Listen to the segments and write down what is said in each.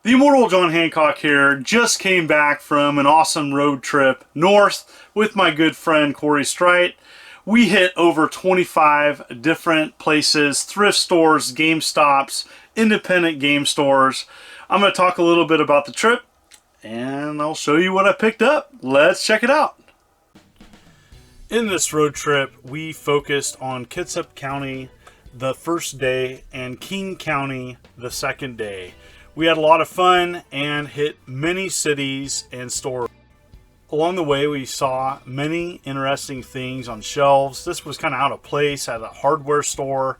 The Immortal John Hancock here. Just came back from an awesome road trip north with my good friend Corey Strite. We hit over 25 different places, thrift stores, Game Stops, independent game stores. I'm going to talk a little bit about the trip and I'll show you what I picked up. Let's check it out. In this road trip, we focused on Kitsap County the first day and King County the second day. We had a lot of fun and hit many cities and stores. Along the way, we saw many interesting things on shelves. This was kind of out of place at a hardware store,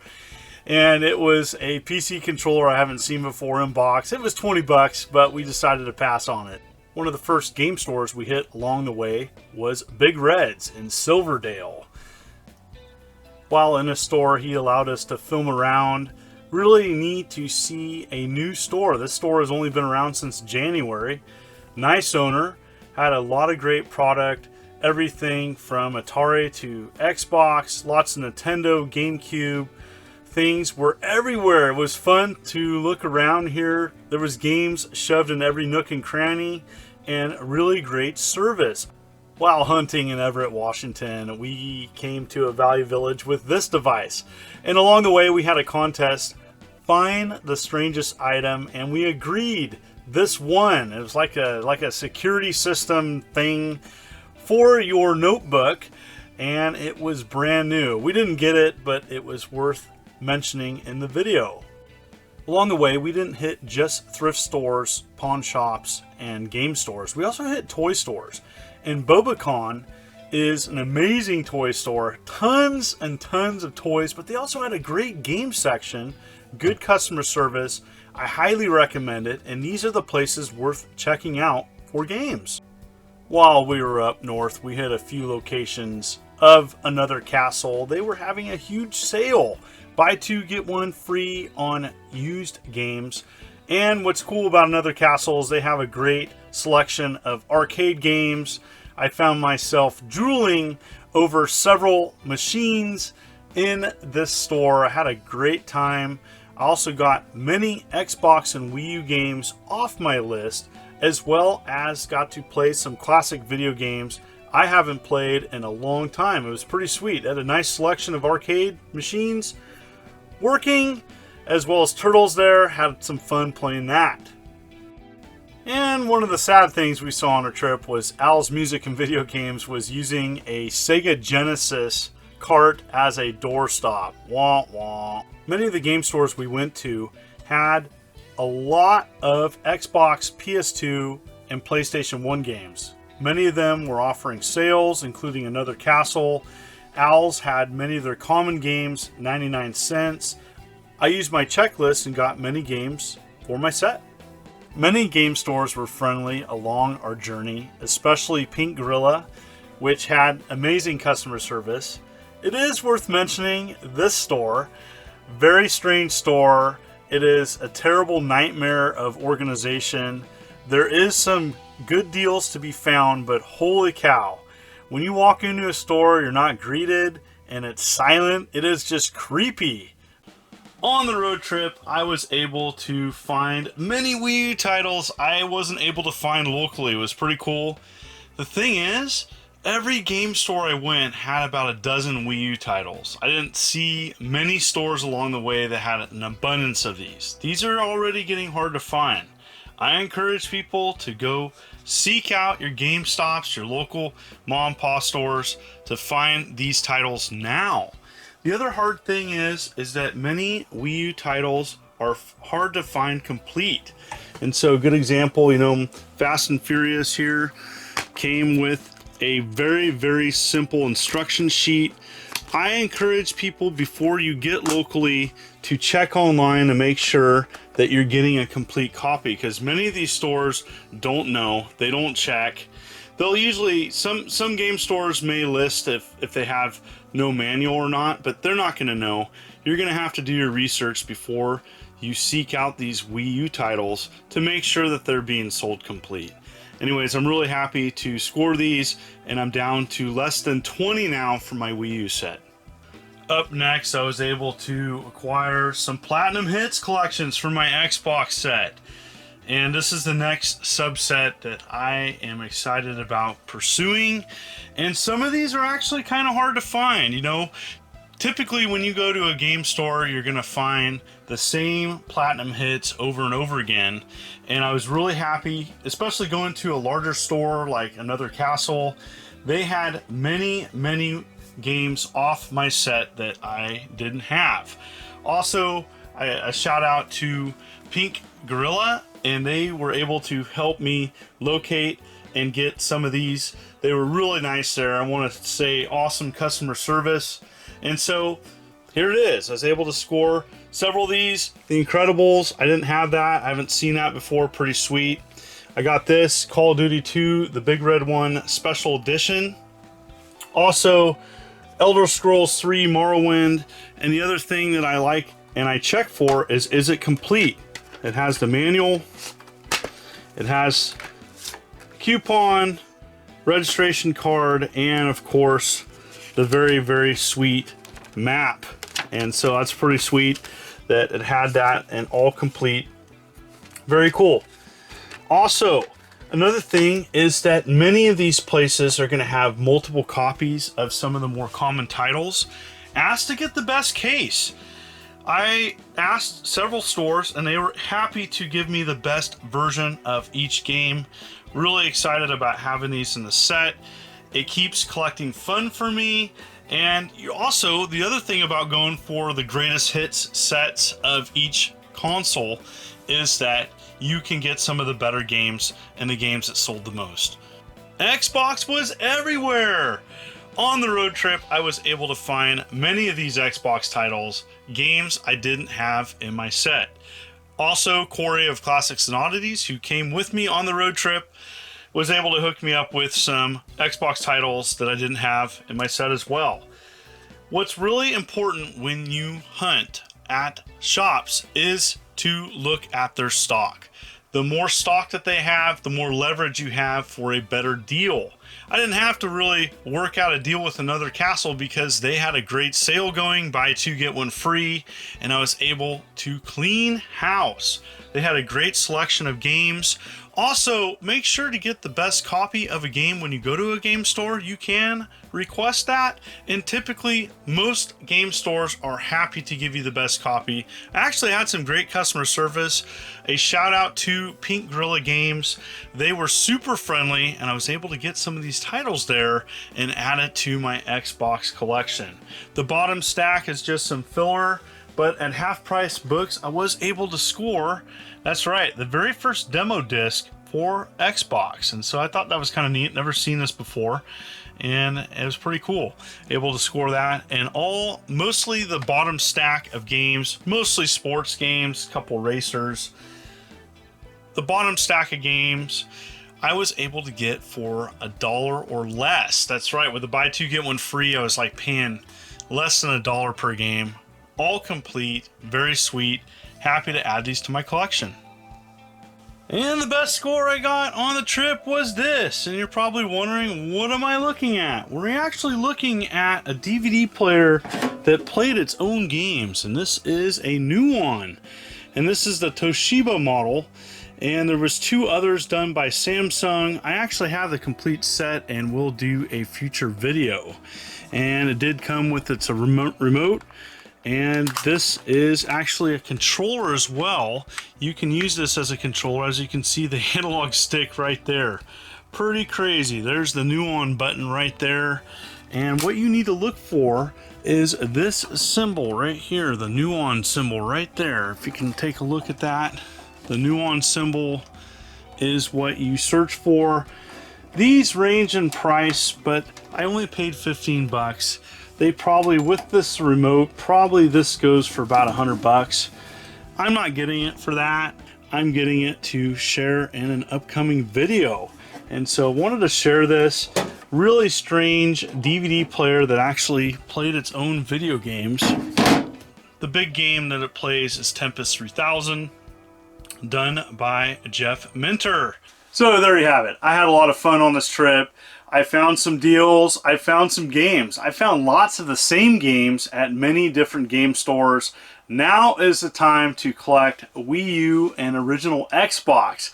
and it was a PC controller I haven't seen before in box. It was 20 bucks, but we decided to pass on it. One of the first game stores we hit along the way was Big Red's in Silverdale. While in a store, he allowed us to film around. Really neat to see a new store. This store has only been around since January. Nice owner, had a lot of great product, everything from Atari to Xbox, lots of Nintendo, GameCube. Things were everywhere. It was fun to look around here. There was games shoved in every nook and cranny and really great service. While hunting in Everett, Washington, we came to a Value Village with this device. And along the way, we had a contest, find the strangest item, and we agreed. This one, it was like a security system thing for your notebook, and it was brand new. We didn't get it, but it was worth mentioning in the video. Along the way, we didn't hit just thrift stores, pawn shops, and game stores. We also hit toy stores. And Bobacon is an amazing toy store. Tons and tons of toys, but they also had a great game section, good customer service. I highly recommend it, and these are the places worth checking out for games. While we were up north, we hit a few locations of Another Castle. They were having a huge sale. Buy two, get one free on used games. And what's cool about Another Castle is they have a great selection of arcade games. I found myself drooling over several machines in this store. I had a great time. I also got many Xbox and Wii U games off my list, as well as got to play some classic video games I haven't played in a long time. It was pretty sweet. I had a nice selection of arcade machines working, as well as Turtles there. Had some fun playing that. And one of the sad things we saw on our trip was Al's Music and Video Games was using a Sega Genesis cart as a doorstop. Wah wah. Many of the game stores we went to had a lot of Xbox, PS2, and PlayStation 1 games. Many of them were offering sales, including Another Castle. Al's had many of their common games, 99 cents. I used my checklist and got many games for my set. Many game stores were friendly along our journey, especially Pink Gorilla, which had amazing customer service. It is worth mentioning this store. Very strange store. It is a terrible nightmare of organization. There is some good deals to be found, but holy cow. When you walk into a store, you're not greeted and it's silent. It is just creepy. On the road trip, I was able to find many Wii U titles I wasn't able to find locally. It was pretty cool. The thing is, every game store I went had about a dozen Wii U titles. I didn't see many stores along the way that had an abundance of these. These are already getting hard to find. I encourage people to go seek out your Game Stops, your local mom and pop stores to find these titles now. The other hard thing is that many Wii U titles are hard to find complete. And so a good example, Fast and Furious here came with a very, very simple instruction sheet. I encourage people before you get locally to check online to make sure that you're getting a complete copy, because many of these stores don't know, they don't check. They'll usually, some game stores may list if they have no manual or not, but they're not going to know. You're going to have to do your research before you seek out these Wii U titles to make sure that they're being sold complete. Anyways, I'm really happy to score these, and I'm down to less than 20 now for my Wii U set. Up next, I was able to acquire some Platinum Hits collections for my Xbox set. And this is the next subset that I am excited about pursuing. And some of these are actually kind of hard to find. You know, typically when you go to a game store, you're going to find the same platinum hits over and over again. And I was really happy, especially going to a larger store like Another Castle. They had many games off my set that I didn't have. Also, a shout out to Pink Gorilla, and they were able to help me locate and get some of these. They were really nice there. I want to say awesome customer service. And so here it is. I was able to score several of these. The Incredibles, I didn't have that. I haven't seen that before. Pretty sweet. I got this Call of Duty 2, the Big Red One Special Edition. Also, Elder Scrolls 3 Morrowind. And the other thing that I like and I check for is it complete? It has the manual. It has coupon, registration card, and of course, the very sweet map. And so that's pretty sweet that it had that and all complete. Very cool. Also, another thing is that many of these places are going to have multiple copies of some of the more common titles. Ask to get the best case. I asked several stores and they were happy to give me the best version of each game. Really excited about having these in the set. It keeps collecting fun for me. And you also, the other thing about going for the greatest hits sets of each console is that you can get some of the better games and the games that sold the most. Xbox was everywhere. On the road trip, I was able to find many of these Xbox titles, games I didn't have in my set. Also, Corey of Classics and Oddities, who came with me on the road trip, was able to hook me up with some Xbox titles that I didn't have in my set as well. What's really important when you hunt at shops is to look at their stock. The more stock that they have, the more leverage you have for a better deal. I didn't have to really work out a deal with Another Castle because they had a great sale going, buy two get one free, and I was able to clean house. They had a great selection of games. Also, make sure to get the best copy of a game when you go to a game store. You can request that, and typically most game stores are happy to give you the best copy. I actually had some great customer service. A shout out to Pink Gorilla Games. They were super friendly, and I was able to get some of these titles there and add it to my Xbox collection. The bottom stack is just some filler, but at half price books, I was able to score, that's right, the very first demo disc for Xbox. And so I thought that was kind of neat. Never seen this before. And it was pretty cool. Able to score that. And mostly the bottom stack of games, mostly sports games, a couple racers. The bottom stack of games I was able to get for $1 or less. That's right, with the buy two get one free, I was like paying less than $1 per game. All complete, very sweet. Happy to add these to my collection. And the best score I got on the trip was this. And you're probably wondering, what am I looking at? We're actually looking at a DVD player that played its own games. And this is a new one. And this is the Toshiba model. And there was two others done by Samsung. I actually have the complete set and will do a future video. And it did come with its remote. And this is actually a controller as well. You can use this as a controller. As you can see, the analog stick right there. Pretty crazy. There's the new on button right there. And what you need to look for is this symbol right here, the new on symbol right there. If you can take a look at that, the new on symbol is what you search for. These range in price, but I only paid 15 bucks. They probably, with this remote, probably this goes for about 100 bucks. I'm not getting it for that. I'm getting it to share in an upcoming video. And so I wanted to share this really strange DVD player that actually played its own video games. The big game that it plays is Tempest 3000, done by Jeff Minter. So there you have it. I had a lot of fun on this trip. I found some deals. I found some games. I found lots of the same games at many different game stores. Now is the time to collect Wii U and original Xbox.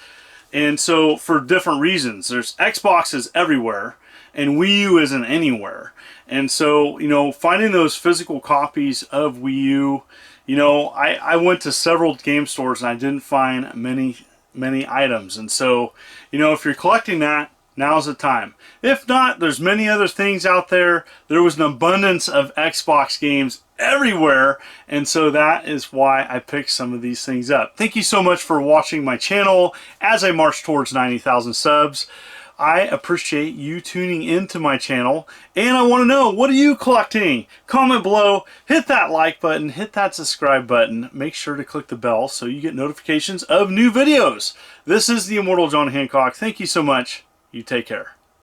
And so for different reasons, there's Xboxes everywhere and Wii U isn't anywhere. And so, you know, finding those physical copies of Wii U, you know, I went to several game stores and I didn't find many items. And so, you know, if you're collecting that, now's the time. If not, there's many other things out there. There was an abundance of Xbox games everywhere, and so that is why I picked some of these things up. Thank you so much for watching my channel as I march towards 90,000 subs. I appreciate you tuning into my channel, and I want to know, what are you collecting? Comment below, hit that like button, hit that subscribe button, make sure to click the bell so you get notifications of new videos. This is the Immortal John Hancock. Thank you so much. You take care.